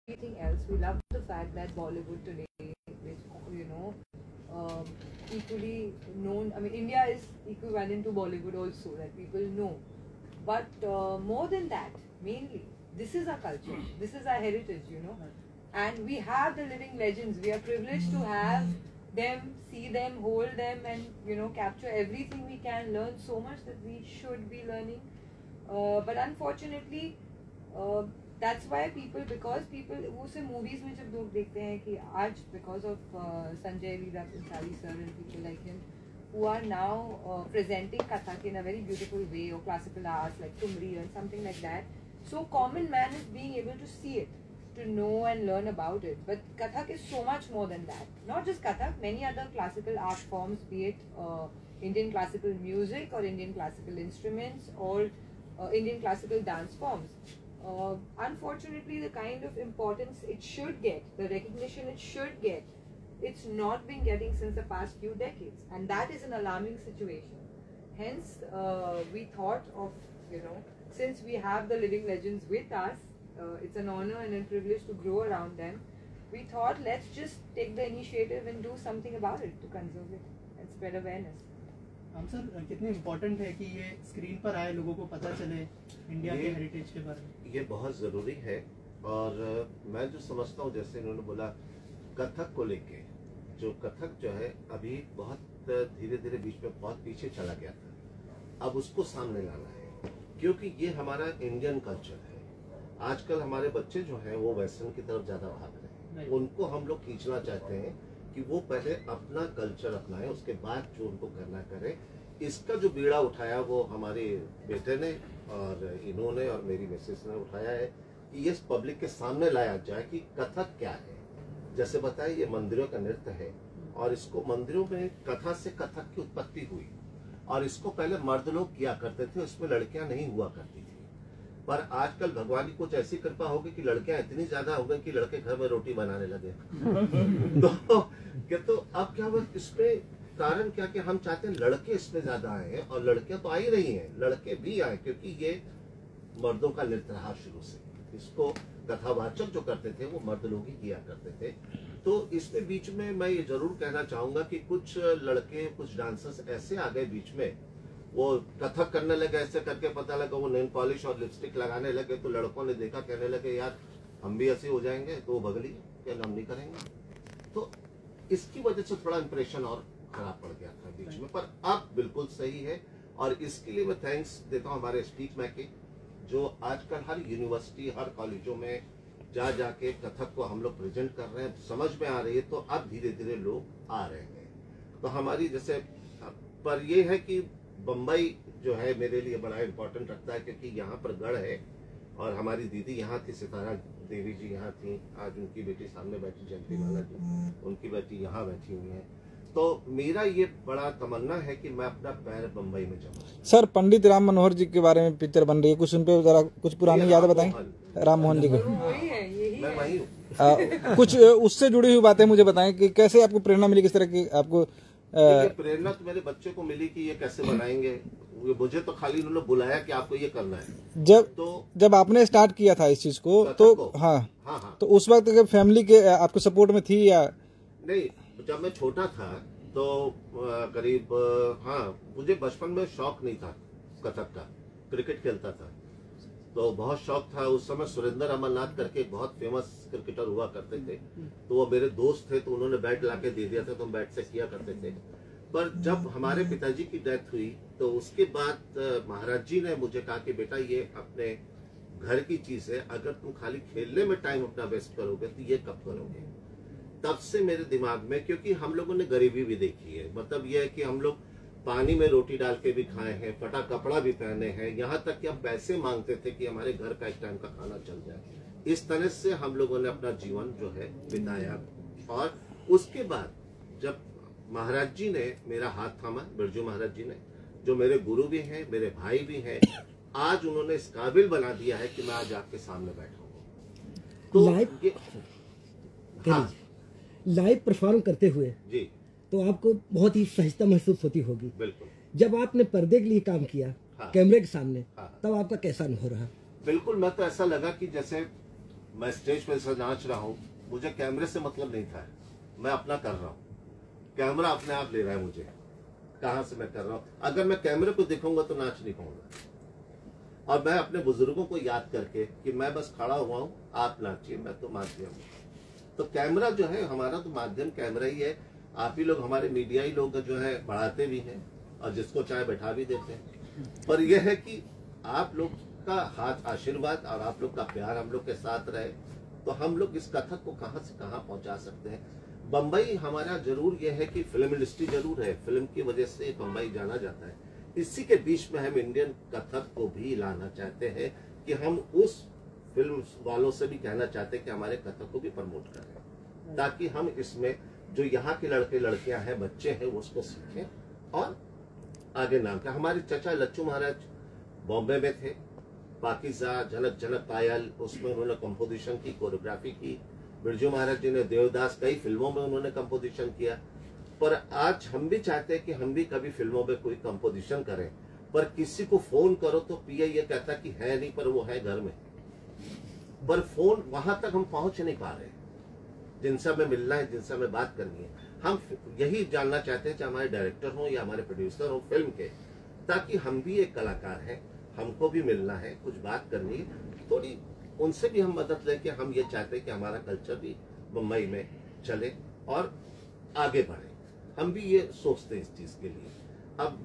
everything else. We love the fact that Bollywood today is, you know, equally known. I mean, India is equivalent to Bollywood also, that people know. But more than that, mainly, this is our culture. This is our heritage, you know. And we have the living legends. We are privileged to have them, see them, hold them, and, you know, capture everything we can, learn so much that we should be learning. But unfortunately, that's why people, because people, वो से movies में जब लोग देखते हैं कि आज because of Sanjay Leela Bhansali sir and people like him who are now presenting Kathak in a very beautiful way, or classical arts like Tumri and something like that, so common man is being able to see it, to know and learn about it. But Kathak is so much more than that. Not just Kathak, many other classical art forms, be it Indian classical music or Indian classical instruments or Indian classical dance forms. Unfortunately, the kind of importance it should get, the recognition it should get, it's not been getting since the past few decades, and that is an alarming situation. Hence, we thought of, you know, since we have the living legends with us, it's an honor and a privilege to grow around them. We thought, let's just take the initiative and do something about it to conserve it and spread awareness. हम sir कितनी important है कि ये screen पर आए, लोगों को पता चले इंडिया के हेरिटेज के बारे में? ये बहुत ज़रूरी है। और मैं जो समझता हूँ, जैसे इन्होंने बोला कथक को लेके, जो कथक जो है अभी बहुत धीरे धीरे बीच में बहुत पीछे चला गया था, अब उसको सामने लाना है, क्योंकि ये हमारा इंडियन कल्चर है। आजकल हमारे बच्चे जो हैं वो वेस्टर्न की तरफ ज़्यादा भाग रहे हैं। उनको हम लोग खींचना चाहते हैं कि वो पहले अपना कल्चर अपनाएं, उसके बाद जो उनको करना करें। इसका जो बीड़ा उठाया वो हमारे बेटे ने और इन्होंने और मेरी मिसेस ने उठाया है कि ये पब्लिक के सामने लाया जाए कि कथक क्या है। जैसे बताया, ये मंदिरों का नृत्य है और इसको मंदिरों में कथा से कथक की उत्पत्ति हुई, और इसको पहले मर्द लोग किया करते थे, उसमें लड़कियां नहीं हुआ करती थी। पर आजकल भगवान की कुछ ऐसी कृपा होगी कि लड़कियां इतनी ज्यादा हो गई कि लड़के घर में रोटी बनाने लगे। तो अब क्या हुआ, इसमें कारण क्या कि हम चाहते हैं लड़के इसमें ज्यादा आए हैं, और लड़कियां तो आ ही रही हैं, लड़के भी आए, क्योंकि ये मर्दों का नृत्य रहा शुरू से। इसको कथावाचक जो करते थे वो मर्द लोग ही किया करते थे। तो इसमें बीच में मैं ये जरूर कहना चाहूंगा कि कुछ लड़के, कुछ डांसर्स ऐसे आ गए बीच में, वो कथक करने लगे, ऐसे करके पता लगा वो नेल पॉलिश और लिपस्टिक लगाने लगे, तो लड़कों ने देखा, कहने लगे यार हम भी ऐसे हो जाएंगे, तो वो भगली क्या हम नहीं करेंगे। तो इसकी वजह से थोड़ा इंप्रेशन और खराब पड़ गया था बीच में, पर अब बिल्कुल सही है। और इसके लिए मैं थैंक्स देता हूँ हमारे स्पीच मैके, जो आजकल हर यूनिवर्सिटी, हर कॉलेजों में जा जाके कथक को हम लोग प्रेजेंट कर रहे हैं, समझ में आ रही है, तो अब धीरे धीरे लोग आ रहे हैं। तो हमारी जैसे, पर ये है कि बम्बई जो है मेरे लिए बड़ा इम्पोर्टेंट रखता है, क्योंकि यहाँ पर गढ़ है और हमारी दीदी यहाँ थी, सितारा देवी जी यहाँ थी, आज उनकी बेटी सामने बैठी जयंती माला जी, उनकी बेटी यहाँ बैठी हुई है। तो मेरा ये बड़ा तमन्ना है कि मैं अपना पैर बम्बई में जमाऊं। सर, पंडित राम मनोहर जी के बारे में पिक्चर बन रही है, कुछ उन पे जरा कुछ पुरानी यादें बताएं। राम मोहन जी को मैं वही हूँ। कुछ उससे जुड़ी हुई बातें मुझे बताएं कि कैसे आपको प्रेरणा मिली, किस तरह की आपको प्रेरणा तो मेरे बच्चे को मिली कि ये कैसे बनाएंगे। मुझे तो खाली उन्होंने बुलाया कि आपको ये करना है। जब आपने स्टार्ट किया था इस चीज को, तो हाँ, तो उस वक्त फैमिली के आपके सपोर्ट में थी या नहीं? जब मैं छोटा था तो करीब, हाँ, मुझे बचपन में शौक नहीं था कथक का, क्रिकेट खेलता था तो बहुत शौक था। उस समय सुरेंद्र अमरनाथ करके एक बहुत फेमस क्रिकेटर हुआ करते थे, तो वो मेरे दोस्त थे, तो उन्होंने बैट लाके दे दिया था, तो हम बैट से किया करते थे। पर जब हमारे पिताजी की डेथ हुई तो उसके बाद महाराज जी ने मुझे कहा कि बेटा ये अपने घर की चीज है, अगर तुम खाली खेलने में टाइम अपना वेस्ट करोगे तो ये कब करोगे। तब से मेरे दिमाग में, क्योंकि हम लोगों ने गरीबी भी देखी है, मतलब ये है कि हम लोग पानी में रोटी डाल के भी खाए हैं, फटा कपड़ा भी पहने हैं, यहाँ तक कि हम पैसे मांगते थे कि हमारे घर का एक टाइम का खाना चल जाए। इस तरह से हम लोगों ने अपना जीवन जो है बिताया। और उसके बाद जब महाराज जी ने मेरा हाथ थामा, बिरजू महाराज जी ने, जो मेरे गुरु भी हैं, मेरे भाई भी हैं, आज उन्होंने इस काबिल बना दिया है कि मैं आज आपके सामने बैठा हूँ। तो लाइव परफॉर्म करते हुए जी, तो आपको बहुत ही सहजता महसूस होती होगी। बिल्कुल। जब आपने पर्दे के लिए काम किया, हाँ, कैमरे के सामने, हाँ, तब आपका कैसा अनुभव रहा? बिल्कुल, मैं तो ऐसा लगा कि जैसे मैं स्टेज पे से नाच रहा हूँ, मुझे कैमरे से मतलब नहीं था, मैं अपना कर रहा हूँ, कैमरा अपने आप ले रहा है मुझे, कहाँ से मैं कर रहा हूँ। अगर मैं कैमरे को दिखाऊंगा तो नाच नहीं पाऊंगा। और मैं अपने बुजुर्गों को याद करके कि मैं बस खड़ा हुआ हूँ, आप नाचिए, मैं तो माध्यम हूँ। तो कैमरा जो है हमारा, तो माध्यम कैमरा ही है। आप ही लोग, हमारे मीडिया ही लोग जो है बढ़ाते भी हैं और जिसको चाहे बैठा भी देते हैं। पर यह है कि आप लोग का हाथ आशीर्वाद और आप लोग का प्यार हम लोग के साथ रहे तो हम लोग इस कथक को कहां से कहां पहुंचा सकते हैं। बम्बई हमारा जरूर यह है कि फिल्म इंडस्ट्री जरूर है, फिल्म की वजह से बम्बई जाना जाता है। इसी के बीच में हम इंडियन कथक को भी लाना चाहते हैं कि हम उस फिल्म वालों से भी कहना चाहते हैं कि हमारे कथक को भी प्रमोट करें, ताकि हम इसमें जो यहाँ के लड़के लड़कियां हैं, बच्चे हैं, वो उसको सीखें और आगे नाम का। हमारे चचा लच्छू महाराज बॉम्बे में थे, पाकिजा, झनक झनक पायल, उसमें उन्होंने कंपोजिशन की, कोरियोग्राफी की। बिरजू महाराज जी ने देवदास, कई फिल्मों में उन्होंने कंपोजिशन किया। पर आज हम भी चाहते हैं कि हम भी कभी फिल्मों में कोई कंपोजिशन करें, पर किसी को फोन करो तो पीए ये कहता कि है नहीं, पर वो है घर में। पर फोन वहां तक हम पहुंच नहीं पा रहे, जिनसे हमें मिलना है, जिनसे हमें बात करनी है। हम यही जानना चाहते हैं चाहे हमारे डायरेक्टर हो या हमारे प्रोड्यूसर हो फिल्म के, ताकि हम भी एक कलाकार हैं, हमको भी मिलना है, कुछ बात करनी है, थोड़ी उनसे भी हम मदद लेके हम ये चाहते हैं कि हमारा कल्चर भी मुंबई में चले और आगे बढ़े। हम भी ये सोचते हैं इस चीज के लिए। अब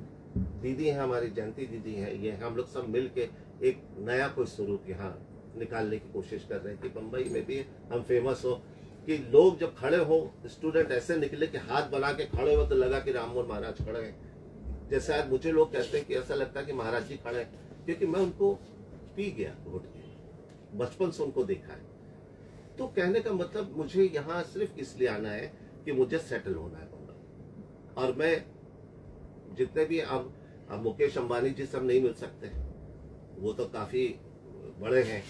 दीदी हैं हमारी, जयंती दीदी हैं, ये हम लोग सब मिल के एक नया कोई स्वरूप यहाँ निकालने की कोशिश कर रहे हैं कि मुंबई में भी हम फेमस हो, कि लोग जब खड़े हो, स्टूडेंट ऐसे निकले कि हाथ बना के खड़े हो तो लगा कि राममोहन महाराज खड़े हैं। जैसे आज मुझे लोग कहते हैं कि ऐसा लगता है कि महाराज जी खड़े हैं, क्योंकि मैं उनको पी गया घुट के, बचपन से उनको देखा है। तो कहने का मतलब मुझे यहाँ सिर्फ इसलिए आना है कि मुझे सेटल होना है बंदा। और मैं जितने भी अब मुकेश अंबानी जी सब नहीं मिल सकते, वो तो काफी बड़े हैं,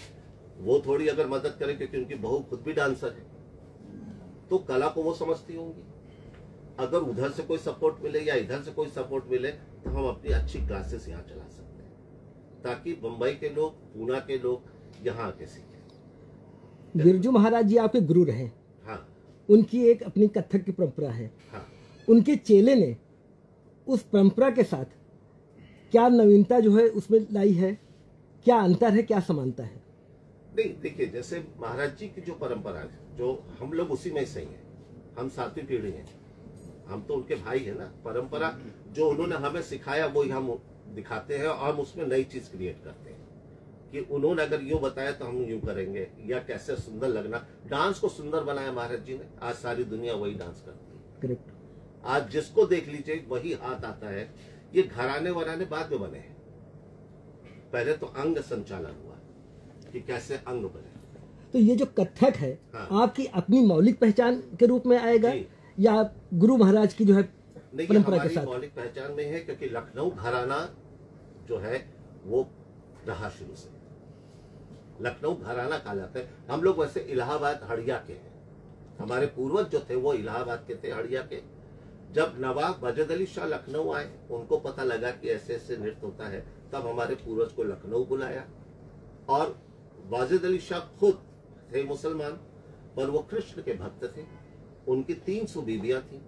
वो थोड़ी अगर मदद करें, क्योंकि उनकी बहू खुद भी डांसर है, तो कला को वो समझती होंगी। अगर उधर से कोई सपोर्ट मिले या इधर से कोई सपोर्ट मिले तो हम अपनी अच्छी क्लासेस यहाँ चला सकते हैं, ताकि मुंबई के लोग, पूना के लोग यहाँ आके सीखें। बिरजू महाराज जी आपके गुरु रहे। हाँ, उनकी एक अपनी कथक की परंपरा है। हाँ, उनके चेले ने उस परंपरा के साथ क्या नवीनता जो है उसमें लाई है, क्या अंतर है, क्या समानता है? नहीं देखिए, जैसे महाराज जी की जो परंपरा है, जो हम लोग उसी में से ही हैं, हम 7वीं पीढ़ी हैं, हम तो उनके भाई हैं ना। परंपरा जो उन्होंने हमें सिखाया वो ही हम दिखाते हैं और हम उसमें नई चीज क्रिएट करते हैं कि उन्होंने अगर यूं बताया तो हम यूं करेंगे, या कैसे सुंदर लगना। डांस को सुंदर बनाया महाराज जी ने, आज सारी दुनिया वही डांस करती है। करेक्ट। आज जिसको देख लीजिए वही हाथ आता है। ये घराने वराने बाद में बने हैं, पहले तो अंग संचालन हुआ कि कैसे अंग बने। तो ये जो कथक है, हाँ। आपकी अपनी मौलिक पहचान के रूप में आएगा या गुरु महाराज की जो है नहीं, परंपरा के हमारी साथ? मौलिक पहचान में है, क्योंकि लखनऊ घराना जो है वो रहा शुरू से। लखनऊ घराना कहा जाता है। हम लोग वैसे इलाहाबाद हड़िया के हैं, हमारे पूर्वज जो थे वो इलाहाबाद के थे, हड़िया के। जब नवाब वाजिद अली शाह लखनऊ आए, उनको पता लगा कि ऐसे ऐसे नृत्य होता है, तब हमारे पूर्वज को लखनऊ बुलाया। और वाजिद अली शाह खुद थे मुसलमान, पर वो कृष्ण के भक्त थे। उनकी 300 बीबियां थी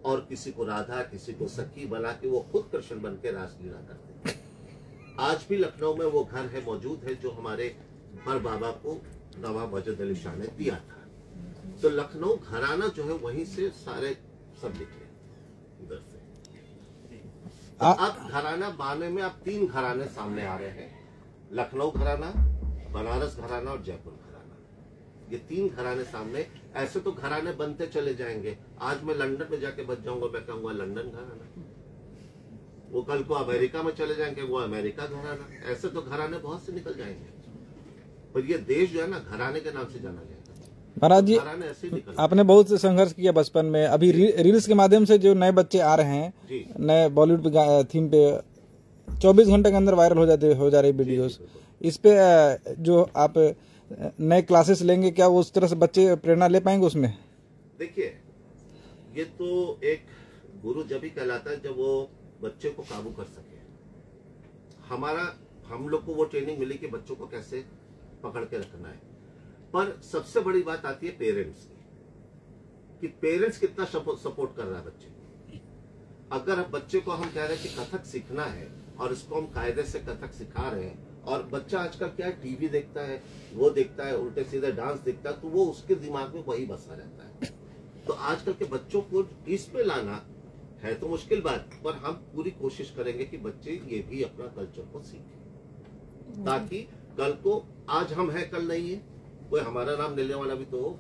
और किसी को राधा, किसी को सखी बना के वो खुद कृष्ण बन के रासलीला करते थे। आज भी लखनऊ में वो घर है, मौजूद है, जो हमारे बड़ बाबा को नवाब वाजिद अली शाह ने दिया था। तो लखनऊ घराना जो है वहीं से सारे सब निकले उधर से। तो अब घराना बाने में अब 3 घराने सामने आ रहे हैं, लखनऊ घराना, बनारस घराना और जयपुर घराना। ये 3 घराने सामने। ऐसे तो घराने बनते चले जाएंगे। आज मैं लंदन में जाके बच जाऊंगा, मैं कहूंगा लंदन घराना, वो कल को अमेरिका में चले जाएंगे, वो अमेरिका घराना। ऐसे तो घराने बहुत से निकल जाएंगे, पर ये देश जो है ना घराने के नाम से जाना जाएगा। महाराज जी, घराने ऐसे ही निकल। आपने बहुत से संघर्ष किया बचपन में। अभी रील्स के माध्यम से जो नए बच्चे आ रहे हैं, नए बॉलीवुड थीम पे 24 घंटे के अंदर वायरल हो जा रही वीडियोस, इस पे जो आप नए क्लासेस लेंगे, क्या वो उस तरह से बच्चे प्रेरणा ले पाएंगे उसमें? देखिए, ये तो एक गुरु जब ही कहलाता है जब वो बच्चे को काबू कर सके। हम लोग को वो ट्रेनिंग मिली कि बच्चों को कैसे पकड़ के रखना है। पर सबसे बड़ी बात आती है पेरेंट्स की, कि पेरेंट्स कितना सपोर्ट कर रहा है बच्चे को। अगर बच्चे को हम कह रहे हैं कि कथक सीखना है और इसको हम कायदे से कथक सिखा रहे हैं, और बच्चा आजकल क्या है, टीवी देखता है, वो देखता है, उल्टे सीधे डांस देखता है, तो वो उसके दिमाग में वही बसा रहता है। तो आजकल के बच्चों को इस पे लाना है तो मुश्किल बात, पर हम पूरी कोशिश करेंगे कि बच्चे ये भी अपना कल्चर को सीखें, ताकि कल को आज हम हैं कल नहीं है, कोई हमारा नाम लेने वाला भी तो हो।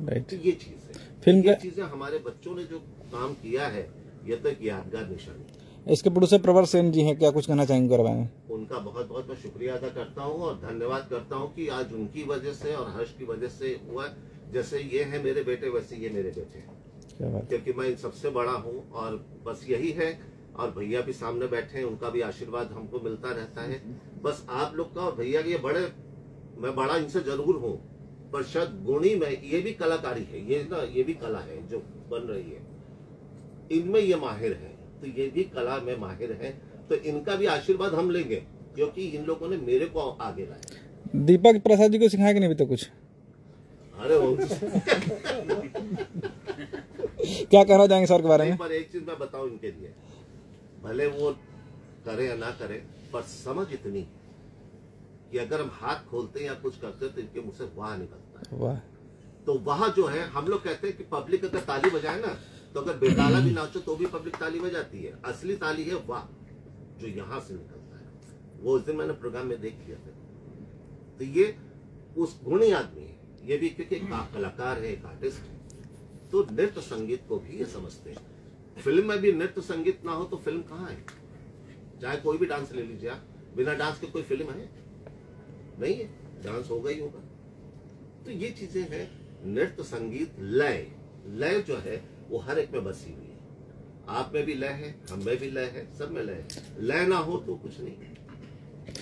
राइट। तो ये चीज है, फिल्म ये का चीजें हमारे बच्चों ने जो काम किया है, ये तो एक यादगार निशानी है। इसके प्रोड्यूसर प्रवर सेन जी हैं, क्या कुछ कहना चाहेंगे करवाए में? उनका बहुत बहुत मैं शुक्रिया अदा करता हूँ और धन्यवाद करता हूँ कि आज उनकी वजह से और हर्ष की वजह से हुआ। जैसे ये है मेरे बेटे, वैसे ये मेरे बेटे हैं, क्या बात। क्योंकि मैं इन सबसे बड़ा हूँ, और बस यही है। और भैया भी सामने बैठे हैं, उनका भी आशीर्वाद हमको मिलता रहता है। बस आप लोग का और भैया के, ये बड़े, मैं बड़ा इनसे जरूर हूँ, पर शायद गुणी में, ये भी कलाकारी है, ये ना, ये भी कला है जो बन रही है, इनमें ये माहिर है, तो ये भी कला में माहिर है। तो इनका भी आशीर्वाद हम लेंगे, क्योंकि इन लोगों ने मेरे को आगे लाया। दीपक प्रसाद जी को सिखाया कि नहीं अभी तक कुछ? अरे वो क्या कहना चाहेंगे सर के बारे में? पर एक चीज मैं बताऊं इनके लिए, भले वो करे या ना करे, पर समझ इतनी है कि अगर हम हाथ खोलते हैं या कुछ करते तो इनके मुंह से वाह निकलता है। वाह। तो वह जो है, हम लोग कहते हैं कि पब्लिक अगर ताली बजाए ना, तो अगर बेताला भी नाचो तो भी पब्लिक ताली बजाती है। असली ताली है वाह, जो यहाँ से निकलता है। वो उस दिन मैंने प्रोग्राम में देख लिया था। तो ये उस गुणी आदमी है, ये भी क्योंकि एक कलाकार है, एक आर्टिस्ट है, तो नृत्य संगीत को भी ये समझते हैं। फिल्म में भी नृत्य संगीत ना हो तो फिल्म कहाँ है? चाहे कोई भी डांस ले लीजिए आप, बिना डांस के कोई फिल्म है? नहीं है, डांस होगा ही होगा। तो ये चीजें हैं, नृत्य संगीत, लय, लय जो है वो हर एक में बसी हुई है। आप में भी लय है, हम में भी लय है, सब में लय है। लय ना हो तो कुछ नहीं।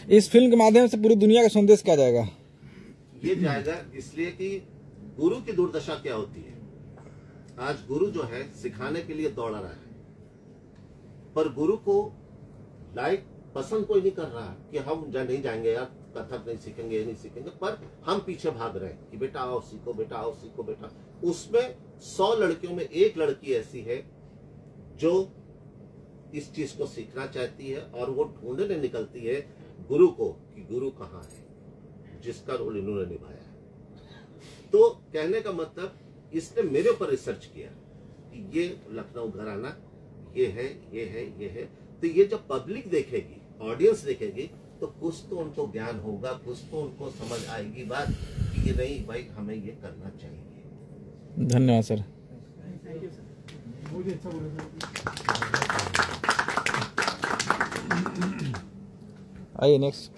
इस फिल्म के माध्यम से पूरी दुनिया का संदेश क्या जाएगा? ये जाएगा इसलिए कि गुरु की दुर्दशा क्या होती है। आज गुरु जो है सिखाने के लिए दौड़ रहा है, पर गुरु को लाइक पसंद कोई नहीं कर रहा कि हम नहीं जाएंगे यार, कथक नहीं सीखेंगे, ये नहीं सीखेंगे, पर हम पीछे भाग रहे हैं कि बेटा आओ सीखो, बेटा आओ सीखो बेटा। उसमें 100 लड़कियों में एक लड़की ऐसी है जो इस चीज को सीखना चाहती है, और वो ढूंढने निकलती है गुरु को कि गुरु कहाँ है, जिसका रोल इन्होंने निभाया है। तो कहने का मतलब, इसने मेरे ऊपर रिसर्च किया कि ये लखनऊ घराना, ये है, ये है, ये है। तो ये जब पब्लिक देखेगी, ऑडियंस देखेगी, तो कुछ तो उनको ज्ञान होगा, कुछ तो उनको समझ आएगी बात कि ये नहीं भाई, हमें ये करना चाहिए। धन्यवाद सर। थैंक यू सर, बहुत ही अच्छा बोला सर। आइए नेक्स्ट।